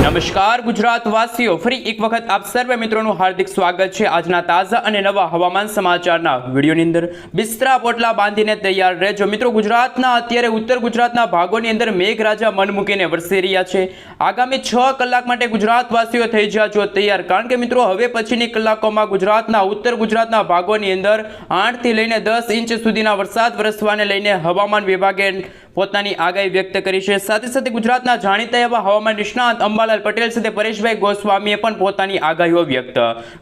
નમસ્કાર ગુજરાત વાસીઓ, ફરી એક વખત આપ સર્વે મિત્રોનું હાર્દિક સ્વાગત છે આજના તાજા અને નવા હવામાન સમાચારના વિડીયોની અંદર। બિસ્તરા પોટલા બાંધીને તૈયાર રહેજો મિત્રો। ગુજરાતના અત્યારે ઉત્તર ગુજરાતના ભાગોની અંદર મેઘરાજા મન મૂકીને વરસી રહ્યા છે। આગામી 6 કલાક માટે ગુજરાતવાસીઓ થઈ જાજો તૈયાર, કારણ કે મિત્રો હવે પછીની કલાકોમાં ગુજરાતના ઉત્તર ગુજરાતના ભાગોની અંદર 8 થી લઈને 10 ઇંચ સુધીના વરસાદ વરસવાને લઈને હવામાન વિભાગે પોતાની આગાહી વ્યક્ત કરી છે। સાથે સાથે ગુજરાતના જાણીતા એવા હવામાન નિષ્ણાત અંબાલાલ પટેલ સાથે પરેશભાઈ ગોસ્વામીએ પણ પોતાની આગાહીઓ વ્યક્ત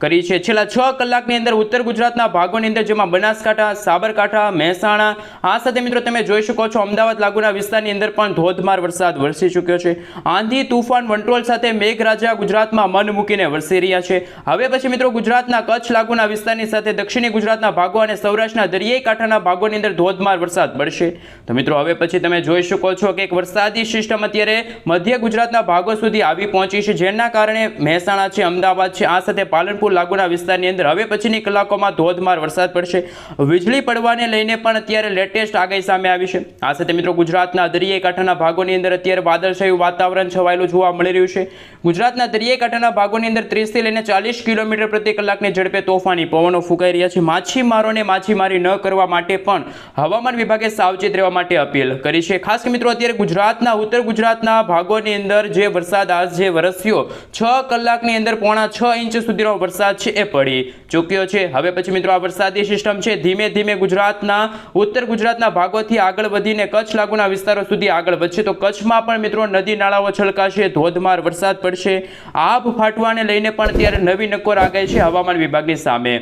કરી છે। છેલ્લા 6 કલાકની અંદર ઉત્તર ગુજરાતના ભાગોની અંદર જેમાં બનાસકાંઠા, સાબરકાંઠા, મહેસાણા, આ સાથે મિત્રો તમે જોઈ શકો છો અમદાવાદ લાગુના વિસ્તારની અંદર પણ ધોધમાર વરસાદ વરસી ચૂક્યો છે। આંધી, તૂફાન, વંટોળ સાથે મેઘરાજા ગુજરાતમાં મન મૂકીને વરસી રહ્યા છે। હવે પછી મિત્રો ગુજરાતના કચ્છ લાગુના વિસ્તારની સાથે દક્ષિણી ગુજરાતના ભાગો અને સૌરાષ્ટ્રના દરિયાઈ કાંઠાના ભાગોની અંદર ધોધમાર વરસાદ પડશે। તો મિત્રો હવે પછી તમે જોઈ શકો છો કે એક વરસાદી સિસ્ટમ અત્યારે મધ્ય ગુજરાતના ભાગો સુધી આવી પહોંચી છે, જેના કારણે મહેસાણા છે, અમદાવાદ છે, આ સાથે પાલનપુર લાગુના વિસ્તારની અંદર હવે પછીની કલાકોમાં ધોધમાર વરસાદ પડશે। વીજળી પડવાને લઈને પણ અત્યારે લેટેસ્ટ આગાહી સામે આવી છે। આ સાથે મિત્રો ગુજરાતના દરિયાઈ કાંઠાના ભાગોની અંદર અત્યારે વાદળછાયું વાતાવરણ છવાયેલું જોવા મળી રહ્યું છે। ગુજરાતના દરિયાઈ કાંઠાના ભાગોની અંદર 30 થી લઈને 40 કિલોમીટર પ્રતિ કલાકની ઝડપે તોફાની પવનો ફૂંકાઈ રહ્યા છે। માછીમારોને માછીમારી ન કરવા માટે પણ હવામાન વિભાગે સાવચેત રહેવા માટે અપીલ કરી છે। ખાસ કે મિત્રો અત્યારે ગુજરાતના ઉત્તર ગુજરાતના ભાગોની અંદર જે વરસાદ આજે વરસ્યો 6 કલાકની અંદર 6.5 ઇંચ સુધીનો વરસાદ છે એ પડી ચૂક્યો છે। હવે પછી મિત્રો આ વરસાદી સિસ્ટમ છે ધીમે ધીમે ગુજરાતના ઉત્તર ગુજરાતના ભાગોથી આગળ વધીને કચ્છ લાગુના વિસ્તારો સુધી આગળ વધશે। તો કચ્છમાં પણ મિત્રો નદી નાળાઓ છલકાશે, ધોધમાર વરસાદ પડશે। આભ ફાટવાને લઈને પણ અત્યારે નવી નક્કોર આગાહી છે હવામાન વિભાગની સામે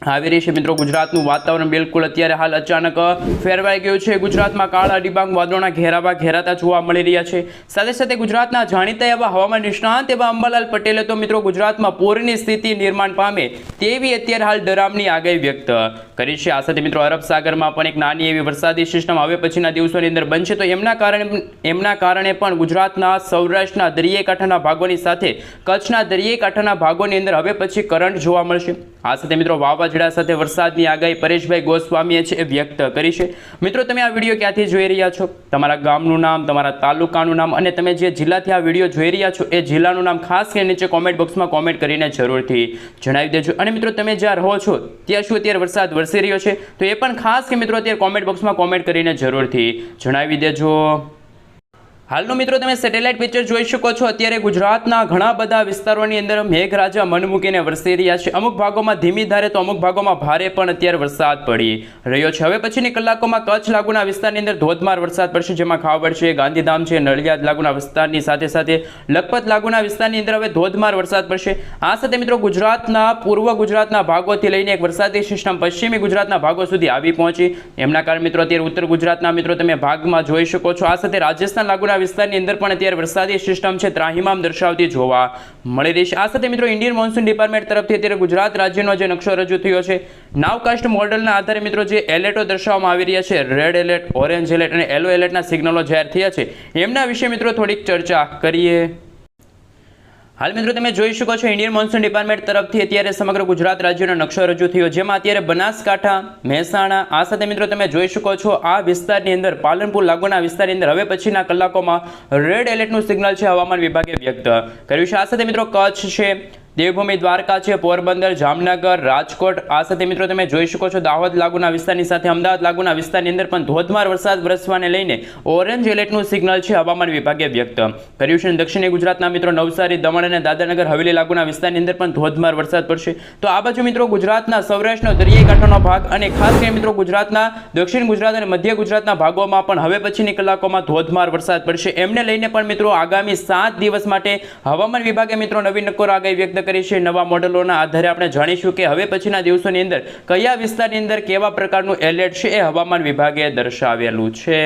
આવી રહી છે। મિત્રો ગુજરાતનું વાતાવરણ બિલકુલ અત્યારે હાલ અચાનક ફેરવાઈ ગયું છે। ગુજરાતમાં કાળા ડિબાંગ વાદળોના ઘેરાતા જોવા મળી રહ્યા છે। સાથે સાથે ગુજરાતના જાણીતા એવા હવામાન નિષ્ણાત એવા અંબાલાલ પટેલે તો મિત્રો ગુજરાતમાં પૂરની સ્થિતિ નિર્માણ પામે તેવી અત્યારે હાલ ડરામની આગાહી વ્યક્ત કરી છે। આ સાથે મિત્રો અરબ સાગરમાં પણ એક નાની એવી વરસાદી સિસ્ટમ હવે પછીના દિવસોની અંદર બનશે, તો એમના કારણે પણ ગુજરાતના સૌરાષ્ટ્રના દરિયાઈ કાંઠાના ભાગોની સાથે કચ્છના દરિયાઈ કાંઠાના ભાગોની અંદર હવે પછી કરંટ જોવા મળશે। આ સાથે મિત્રો વાવાઝોડા સાથે વરસાદની આગાહી પરેશભાઈ ગોસ્વામીએ છે વ્યક્ત કરી છે। મિત્રો તમે આ વિડીયો ક્યાંથી જોઈ રહ્યા છો, તમારા ગામનું નામ, તમારા તાલુકાનું નામ અને તમે જે જિલ્લાથી આ વિડીયો જોઈ રહ્યા છો એ જિલ્લાનું નામ ખાસ કરીને નીચે કોમેન્ટ બોક્સમાં કોમેન્ટ કરીને જરૂરથી જણાવી દેજો। અને મિત્રો તમે જ્યાં રહો છો ત્યાં શું અત્યારે વરસાદ વરસી રહ્યો છે તો એ પણ ખાસ કે મિત્રો અત્યારે કોમેન્ટ બોક્સમાં કોમેન્ટ કરીને જરૂરથી જણાવી દેજો। હાલનો મિત્રો તમે સેટેલાઇટ પિક્ચર જોઈ શકો છો। અત્યારે ગુજરાતના ઘણા બધા વિસ્તારોની અંદર મેઘરાજા મન મૂકીને વરસી રહ્યા છે। અમુક ભાગોમાં ધીમી ધારે તો અમુક ભાગોમાં ભારે પણ અત્યારે વરસાદ પડી રહ્યો છે। હવે પછીની કલાકોમાં કચ્છ લાગુના વિસ્તારની અંદર ધોધમાર વરસાદ પડશે, જેમાં ખાવડ છે, ગાંધીધામ છે, નડિયાદ લાગુના વિસ્તારની સાથે સાથે લખપત લાગુના વિસ્તારની અંદર હવે ધોધમાર વરસાદ પડશે। આ સાથે મિત્રો ગુજરાતના પૂર્વ ગુજરાતના ભાગોથી લઈને એક વરસાદી સિસ્ટમ પશ્ચિમી ગુજરાતના ભાગો સુધી આવી પહોંચી। એમના કારણે મિત્રો અત્યારે ઉત્તર ગુજરાતના મિત્રો તમે ભાગમાં જોઈ શકો છો। આ સાથે રાજસ્થાન લાગુના વિસ્તારની અંદર પણ અત્યારે વરસાદી સિસ્ટમ છે ત્રાહિમામ દર્શાવતી જોવા મળી રહી છે। આ સાથે મિત્રો ઇન્ડિયન મોન્સૂન ડિપાર્ટમેન્ટ તરફથી અત્યારે ગુજરાત રાજ્યનો જે નકશો રજૂ થયો છે નાવકાસ્ટ મોડલના આધારે મિત્રો જે એલર્ટો દર્શાવવામાં આવી રહ્યા છે, રેડ એલર્ટ, ઓરેન્જ એલર્ટ અને યલો એલર્ટના સિગ્નલો જાહેર થયા છે, એમના વિશે મિત્રો થોડીક ચર્ચા કરીએ। હાલ મિત્રો તમે જોઈ શકો છો ઇન્ડિયન મોન્સૂન ડિપાર્ટમેન્ટ તરફથી અત્યારે સમગ્ર ગુજરાત રાજ્યનો નકશો રજૂ થયો, જેમાં અત્યારે બનાસકાંઠા, મહેસાણા, આ સાથે મિત્રો તમે જોઈ શકો છો આ વિસ્તારની અંદર પાલનપુર લાગુના વિસ્તારની અંદર હવે પછીના કલાકોમાં રેડ એલર્ટનું સિગ્નલ છે હવામાન વિભાગે વ્યક્ત કર્યું છે। આ સાથે મિત્રો કચ્છ છે, દેવભૂમિ દ્વારકા છે, પોરબંદર, જામનગર, રાજકોટ, આ સાથે મિત્રો તમે જોઈ શકો છો દાહોદ લાગુના વિસ્તારની સાથે અમદાવાદ લાગુના વિસ્તારની અંદર પણ ધોધમાર વરસાદ વરસવાને લઈને ઓરેન્જ એલર્ટનું સિગ્નલ છે હવામાન વિભાગે વ્યક્ત કર્યું છે। દક્ષિણી ગુજરાતના મિત્રો નવસારી, દમણ અને દાદરાનગર હવેલી લાગુના વિસ્તારની અંદર પણ ધોધમાર વરસાદ પડશે। તો આ બાજુ મિત્રો ગુજરાતના સૌરાષ્ટ્રનો દરિયાઈ કાંઠાનો ભાગ અને ખાસ કરીને મિત્રો ગુજરાતના દક્ષિણ ગુજરાત અને મધ્ય ગુજરાતના ભાગોમાં પણ હવે પછીની કલાકોમાં ધોધમાર વરસાદ પડશે। એમને લઈને પણ મિત્રો આગામી 7 દિવસ માટે હવામાન વિભાગે મિત્રો નવી નક્કોર આગાહી વ્યક્ત કરી છે। નવા મોડેલોના આધારે આપણે જાણીશું કે હવે પછીના દિવસોની અંદર કયા વિસ્તારની અંદર કેવા પ્રકારનું એલર્ટ છે એ હવામાન વિભાગે દર્શાવેલું છે।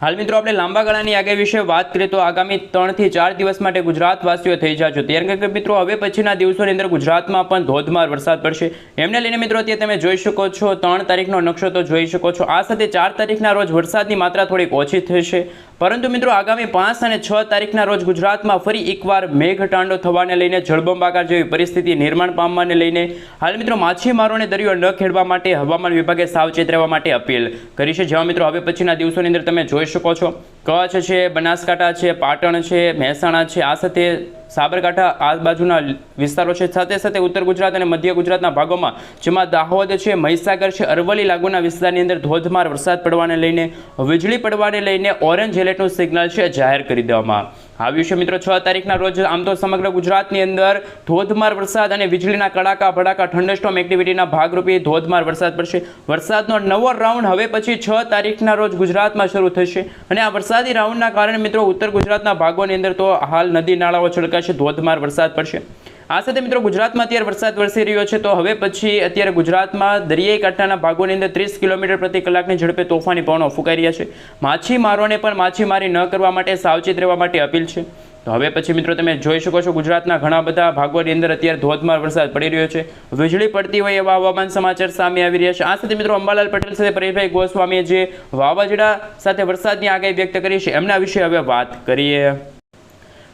હાલ મિત્રો આપણે લાંબા ગાળાની આગાહી વિશે વાત કરીએ તો આગામી 3 થી 4 દિવસ માટે ગુજરાતવાસીઓ થઈ જાજો તૈયાર, કે મિત્રો હવે પછીના દિવસોની અંદર ગુજરાતમાં પણ ધોધમાર વરસાદ પડશે। એમને લઈને મિત્રો અત્યારે તમે જોઈ શકો છો 3 તારીખનો નકશો તો જોઈ શકો છો। આ સાથે 4 તારીખના રોજ વરસાદની માત્રા થોડીક ઓછી થશે, પરંતુ મિત્રો આગામી 5 અને 6 તારીખના રોજ ગુજરાતમાં ફરી એકવાર મેઘટાંડો થવાને લઈને જળબંબાકાર જેવી પરિસ્થિતિ નિર્માણ પામવાને લઈને હાલ મિત્રો માછીમારોને દરિયો ન ખેડવા માટે હવામાન વિભાગે સાવચેત રહેવા માટે અપીલ કરી છે। જેમાં મિત્રો હવે પછીના દિવસોની અંદર તમે જોઈ શકો છો કચ્છ છે, બનાસકાંઠા છે, પાટણ છે, મહેસાણા છે, આ સાથે સાબરકાંઠા આ બાજુના વિસ્તારો છે, સાથે સાથે ઉત્તર ગુજરાત અને મધ્ય ગુજરાતના ભાગોમાં જેમાં દાહોદ છે, મહીસાગર છે, અરવલ્લી લાગુના વિસ્તારની અંદર ધોધમાર વરસાદ પડવાને લઈને વીજળી પડવાને લઈને ઓરેન્જ એલર્ટનું સિગ્નલ છે જાહેર કરી દેવામાં આવ્યું છે। મિત્રો 6 તારીખના રોજ આમ તો સમગ્ર ગુજરાતની અંદર ધોધમાર વરસાદ અને વીજળીના કડાકા ભડાકા થંડરસ્ટોર્મ એક્ટિવિટીના ભાગરૂપે ધોધમાર વરસાદ પડશે। વરસાદનો નવો રાઉન્ડ હવે પછી 6 તારીખના રોજ ગુજરાતમાં શરૂ થશે અને આ વરસાદી રાઉન્ડના કારણે મિત્રો ઉત્તર ગુજરાતના ભાગોની અંદર તો હાલ નદી નાળાઓ છલકાશે, ધોધમાર વરસાદ પડશે। આ સાથે મિત્રો ગુજરાતમાં અત્યારે વરસાદ વરસી રહ્યો છે તો હવે પછી અત્યારે ગુજરાતમાં દરિયાઈ કાંઠાના ભાગોની અંદર 30 કિલોમીટર પ્રતિ કલાકની ઝડપે તોફાની પવનો ફૂંકાઈ રહ્યા છે। માછીમારોને પણ માછીમારી ન કરવા માટે સાવચેત રહેવા માટે અપીલ છે। તો હવે પછી મિત્રો તમે જોઈ શકો છો ગુજરાતના ઘણા બધા ભાગોની અંદર અત્યારે ધોધમાર વરસાદ પડી રહ્યો છે, વીજળી પડતી હોય એવા હવામાન સમાચાર સામે આવી રહ્યા છે। આ સાથે મિત્રો અંબાલાલ પટેલ સાથે પરેશભાઈ ગોસ્વામીએ જે વાવાઝોડા સાથે વરસાદની આગાહી વ્યક્ત કરી છે એમના વિશે હવે વાત કરીએ।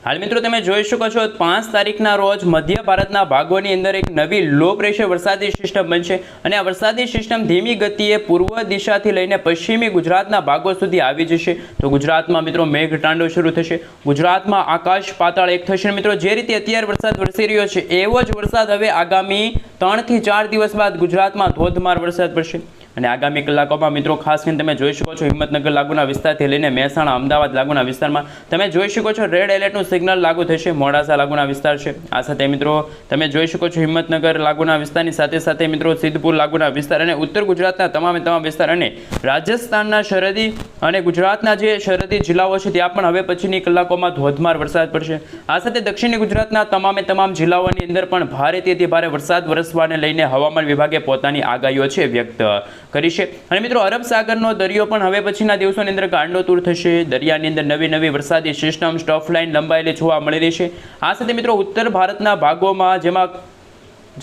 હાલ મિત્રો તમે જોઈ શકો છો 5 તારીખના રોજ મધ્ય ભારતના ભાગોની અંદર એક નવી લો પ્રેશર વરસાદી સિસ્ટમ બનશે અને આ વરસાદી સિસ્ટમ ધીમી ગતિએ પૂર્વ દિશાથી લઈને પશ્ચિમી ગુજરાતના ભાગો સુધી આવી જશે। તો ગુજરાતમાં મિત્રો મેઘટાંડો શરૂ થશે, ગુજરાતમાં આકાશ પાતાળ એક થશે। મિત્રો જે રીતે અત્યારે વરસાદ વરસી રહ્યો છે એવો જ વરસાદ હવે આગામી 3 થી 4 દિવસ બાદ ગુજરાતમાં ધોધમાર વરસાદ પડશે અને આગામી કલાકોમાં મિત્રો ખાસ કરીને તમે જોઈ શકો છો હિંમતનગર લાગુના વિસ્તારથી લઈને મહેસાણા, અમદાવાદ લાગુના વિસ્તારમાં તમે જોઈ શકો છો રેડ એલર્ટનું સિગ્નલ લાગુ થશે। મોડાસા લાગુના વિસ્તાર છે, આ સાથે મિત્રો તમે જોઈ શકો છો હિંમતનગર લાગુના વિસ્તારની સાથે સાથે મિત્રો સિદ્ધપુર લાગુના વિસ્તાર અને ઉત્તર ગુજરાતના તમામ વિસ્તાર અને રાજસ્થાનના સરહદી અને ગુજરાતના જે સરહદી જિલ્લાઓ છે ત્યાં પણ હવે પછીની કલાકોમાં ધોધમાર વરસાદ પડશે। આ સાથે દક્ષિણી ગુજરાતના તમામ જિલ્લાઓની અંદર પણ ભારેથી અતિ ભારે વરસાદ વરસવાને લઈને હવામાન વિભાગે પોતાની આગાહીઓ છે વ્યક્ત કરી છે અને મિત્રો અરબ સાગરનો દરિયો પણ હવે પછીના દિવસોની અંદર ગાંડોતૂર થશે। દરિયાની અંદર નવી વરસાદી સિસ્ટમ સ્ટફ લાઇન લંબાયેલી જોવા મળી રહી છે। આ સાથે મિત્રો ઉત્તર ભારતના ભાગોમાં જેમાં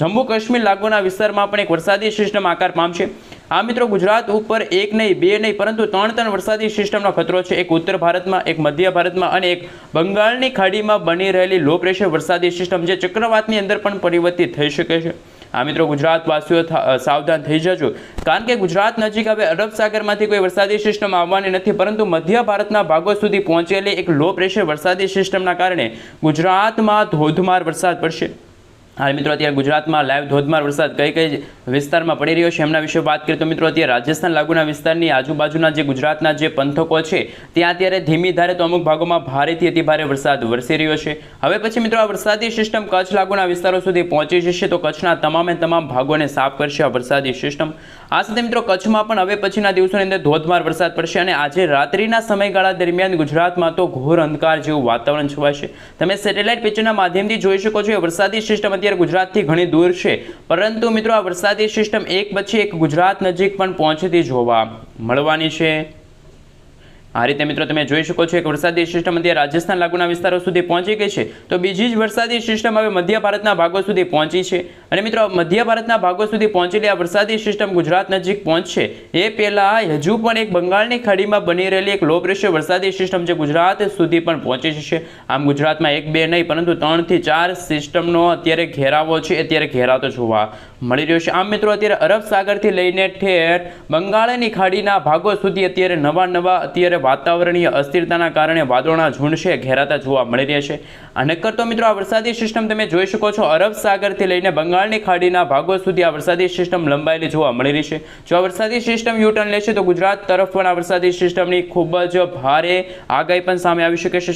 જમ્મુ કાશ્મીર લાગુના વિસ્તારમાં પણ એક વરસાદી સિસ્ટમ આકાર પામશે। આ મિત્રો ગુજરાત ઉપર એક નહીં, બે નહીં પરંતુ 3 વરસાદી સિસ્ટમનો ખતરો છે। એક ઉત્તર ભારતમાં, એક મધ્ય ભારતમાં અને એક બંગાળની ખાડીમાં બની રહેલી લો પ્રેશર વરસાદી સિસ્ટમ જે ચક્રવાતની અંદર પણ પરિવર્તિત થઈ શકે છે। આ મિત્રો ગુજરાતવાસીઓ સાવધાન થઈ જજો કારણ કે ગુજરાત નજીક હવે અરબ સાગરમાંથી કોઈ વરસાદી સિસ્ટમ આવવાની નથી પરંતુ મધ્ય ભારતના ભાગો સુધી પહોંચેલી એક લો પ્રેશર વરસાદી સિસ્ટમના કારણે ગુજરાતમાં ધોધમાર વરસાદ પડશે। હાલ મિત્રો અત્યારે ગુજરાતમાં લાઈવ ધોધમાર વરસાદ કઈ વિસ્તારમાં પડી રહ્યો છે એમના વિશે વાત કરીએ તો મિત્રો અત્યારે રાજસ્થાન લાગુના વિસ્તારની આજુબાજુના જે ગુજરાતના જે પંથકો છે ત્યાં અત્યારે ધીમી ધારે તો અમુક ભાગોમાં ભારેથી અતિ ભારે વરસાદ વરસી રહ્યો છે। હવે પછી મિત્રો આ વરસાદી સિસ્ટમ કચ્છ લાગુના વિસ્તારો સુધી પહોંચી જશે તો કચ્છના તમામ ભાગોને સાફ કરશે આ વરસાદી સિસ્ટમ। આ સાથે મિત્રો કચ્છમાં પણ હવે પછીના દિવસોની અંદર ધોધમાર વરસાદ પડશે અને આજે રાત્રિના સમયગાળા દરમિયાન ગુજરાતમાં તો ઘોર અંધકાર જેવું વાતાવરણ છવાશે। તમે સેટેલાઇટ પિક્ચરના માધ્યમથી જોઈ શકો છો વરસાદી સિસ્ટમ અત્યારે ગુજરાતથી ઘણી દૂર છે પરંતુ મિત્રો આ વરસાદી સિસ્ટમ એક પછી એક ગુજરાત નજીક પણ પહોંચતી જોવા મળવાની છે। આ રીતે મિત્રો તમે જોઈ શકો છો એક વરસાદી સિસ્ટમ અત્યારે રાજસ્થાન લાગુના વિસ્તારો સુધી પહોંચી ગઈ છે તો બીજી જ વરસાદી સિસ્ટમ હવે મધ્ય ભારતના ભાગો સુધી પહોંચી છે અને મિત્રો મધ્ય ભારતના ભાગો સુધી પહોંચેલી આ વરસાદી સિસ્ટમ ગુજરાત નજીક પહોંચશે એ પહેલા હજુ પણ એક બંગાળની ખાડીમાં બની રહેલી એક લો પ્રેશર વરસાદી સિસ્ટમ જે ગુજરાત સુધી પણ પહોંચી જશે। આમ ગુજરાતમાં એક બે નહીં પરંતુ 3 થી 4 સિસ્ટમનો અત્યારે ઘેરાવો છે અત્યારે ઘેરાતો જોવા મળી રહ્યો છે। આમ મિત્રો અત્યારે અરબ સાગરથી લઈને ઠેર બંગાળની ખાડીના ભાગો સુધી અત્યારે નવા અત્યારે વાતાવરણીય અસ્થિરતાના કારણે વાદળોના ઝુંડ છે ઘેરાતા જોવા મળી રહ્યા છે। અને કરતો મિત્રો આ વરસાદી સિસ્ટમ તમે જોઈ શકો છો અરબ સાગરથી લઈને બંગાળની ખાડીના ભાગો સુધી આ વરસાદી સિસ્ટમ લંબાયેલી જોવા મળી રહી છે। જો આ વરસાદી સિસ્ટમ યુટર્ન લેશે તો ગુજરાત તરફ પણ આ વરસાદી સિસ્ટમની ખૂબ જ ભારે આગાહી પણ સામે આવી શકે છે।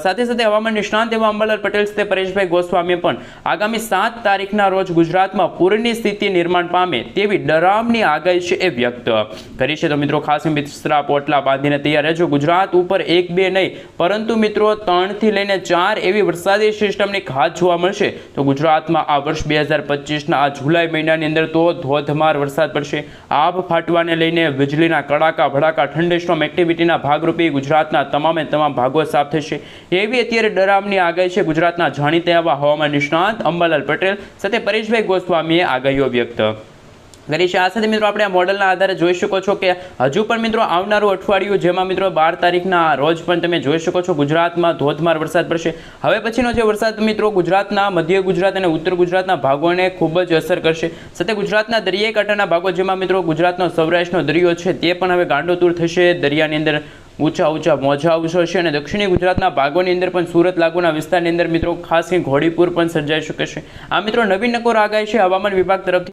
સાથે સાથે હવામાન નિષ્ણાંત એવા અંબાલાલ પટેલ સાથે પરેશભાઈ ગોસ્વામીએ પણ આગામી 7 તારીખના રોજ ગુજરાતમાં પૂરની સ્થિતિ નિર્માણ પામે તેવી ડરામની આગાહી છે એ વ્યક્ત કરી છે। તો મિત્રો ખાસ બિસ્તરા પોટલા બાંધીને તૈયાર રહેજો। ગુજરાત ઉપર એક બે નહીં પરંતુ મિત્રો 3 થી લઈને 4 એવી વરસાદી સિસ્ટમની ઘાત જોવા મળશે તો ગુજરાતમાં આ વર્ષ 2025ના આ જુલાઈ મહિનાની અંદર તો ધોધમાર વરસાદ પડશે। આભ ફાટવાને લઈને વીજળીના કડાકા ભડાકા થંડરસ્ટોર્મ એક્ટિવિટીના ભાગરૂપે ગુજરાતના તમામ ભાગો સાફ થશે એવી અત્યારે ડરામની આગાહી છે ગુજરાતના જાણીતા એવા હવામાન નિષ્ણાંત અંબાલાલ પટેલ સાથે પરેશભાઈ ગોસ્વામીએ આગાહીઓ વ્યક્ત કરી છે। આ સાથે મિત્રો આપણે આ મોડલના આધારે જોઈ શકો છો કે હજુ પણ મિત્રો આવનારું અઠવાડિયું જેમાં મિત્રો 12 તારીખના રોજ પણ તમે જોઈ શકો છો ગુજરાતમાં ધોધમાર વરસાદ પડશે। હવે પછીનો જે વરસાદ મિત્રો ગુજરાતના મધ્ય ગુજરાત અને ઉત્તર ગુજરાતના ભાગોને ખૂબ જ અસર કરશે। સાથે ગુજરાતના દરિયાઈ કાંઠાના ભાગો જેમાં મિત્રો ગુજરાતનો સૌરાષ્ટ્રનો દરિયો છે તે પણ હવે ગાંડોતૂર થશે। દરિયાની અંદર ઊંચા મોજા આવશે અને દક્ષિણી ગુજરાતના ભાગોની અંદર પણ સુરત લાગુના વિસ્તારની અંદર મિત્રો ખાસ ઘોડીપુર પણ સર્જાઈ શકે છે। આ મિત્રો નવી નકોર આગાહી છે હવામાન વિભાગ તરફથી।